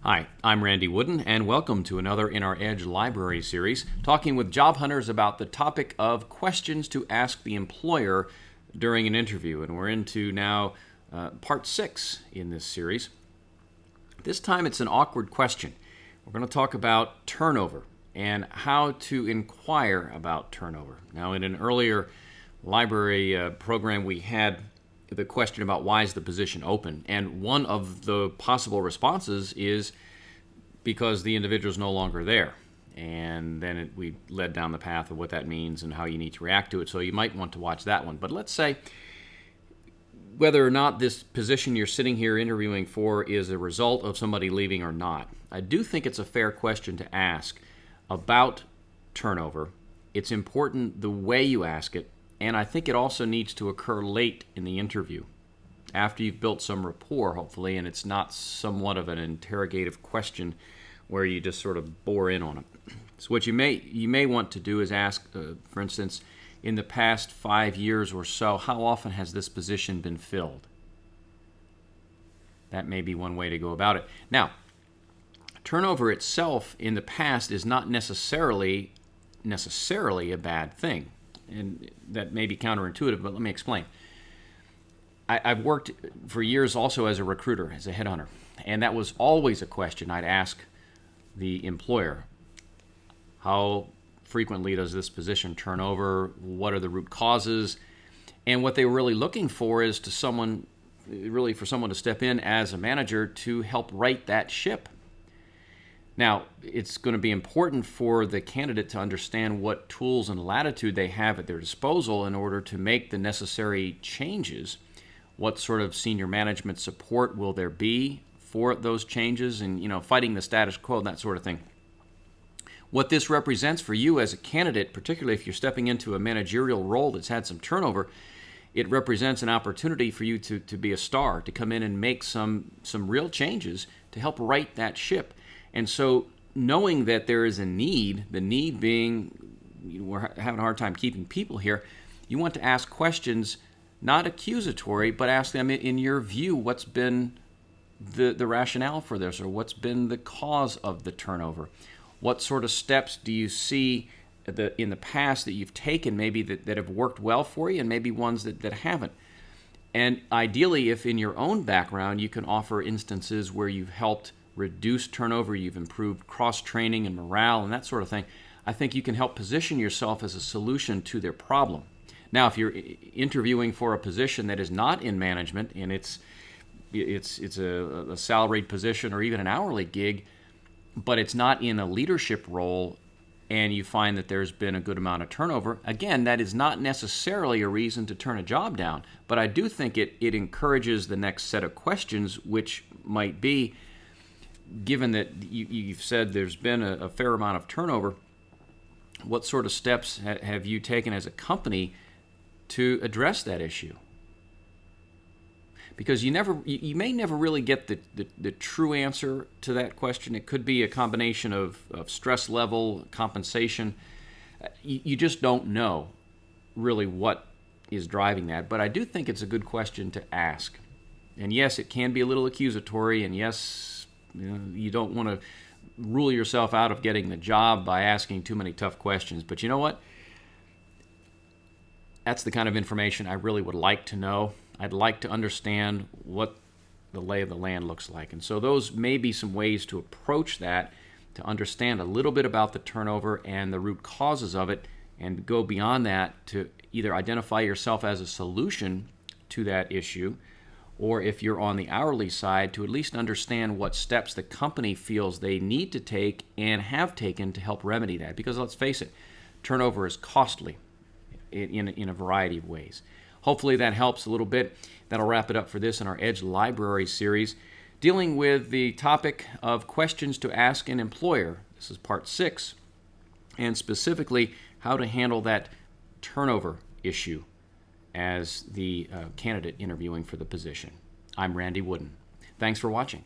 Hi, I'm Randy Wooden, and welcome to another in our Edge Library series, talking with job hunters about the topic of questions to ask the employer during an interview. And we're into now part 6 in this series. This time it's an awkward question. We're going to talk about turnover and how to inquire about turnover. Now, in an earlier library program, we had the question about why is the position open, and one of the possible responses is because the individual is no longer there. And then we led down the path of what that means and how you need to react to it, so you might want to watch that one. But let's say whether or not this position you're sitting here interviewing for is a result of somebody leaving or not. I do think it's a fair question to ask about turnover. It's important the way you ask it, and I think it also needs to occur late in the interview, after you've built some rapport, hopefully, and it's not somewhat of an interrogative question where you just sort of bore in on it. So what you may want to do is ask, for instance, in the past 5 years or so, how often has this position been filled? That may be one way to go about it. Now, turnover itself in the past is not necessarily a bad thing. And that may be counterintuitive, but let me explain. I've worked for years also as a recruiter, as a headhunter, and that was always a question I'd ask the employer. How frequently does this position turn over? What are the root causes? And what they were really looking for is for someone to step in as a manager to help right that ship. Now, it's going to be important for the candidate to understand what tools and latitude they have at their disposal in order to make the necessary changes. What sort of senior management support will there be for those changes and, fighting the status quo and that sort of thing. What this represents for you as a candidate, particularly if you're stepping into a managerial role that's had some turnover, it represents an opportunity for you to be a star, to come in and make some real changes to help right that ship. And so knowing that there is a need, the need being we're having a hard time keeping people here, you want to ask questions, not accusatory, but ask them, in your view, what's been the rationale for this, or what's been the cause of the turnover? What sort of steps do you see in the past that you've taken, maybe that have worked well for you, and maybe ones that haven't? And ideally, if in your own background you can offer instances where you've helped reduce turnover, you've improved cross-training and morale and that sort of thing, I think you can help position yourself as a solution to their problem. Now, if you're interviewing for a position that is not in management and it's a salaried position or even an hourly gig, but it's not in a leadership role, and you find that there's been a good amount of turnover, again, that is not necessarily a reason to turn a job down. But I do think it encourages the next set of questions, which might be, given that you've said there's been a fair amount of turnover, what sort of steps have you taken as a company to address that issue? Because you may never really get the true answer to that question. It could be a combination of stress level, compensation. You just don't know really what is driving that. But I do think it's a good question to ask. And yes, it can be a little accusatory, and yes, you don't want to rule yourself out of getting the job by asking too many tough questions. But you know what? That's the kind of information I really would like to know. I'd like to understand what the lay of the land looks like. And so those may be some ways to approach that, to understand a little bit about the turnover and the root causes of it, and go beyond that to either identify yourself as a solution to that issue, or if you're on the hourly side, to at least understand what steps the company feels they need to take and have taken to help remedy that. Because let's face it, turnover is costly in a variety of ways. Hopefully that helps a little bit. That'll wrap it up for this in our Edge Library series, dealing with the topic of questions to ask an employer. This is part 6, and specifically how to handle that turnover issue as the candidate interviewing for the position. I'm Randy Wooden. Thanks for watching.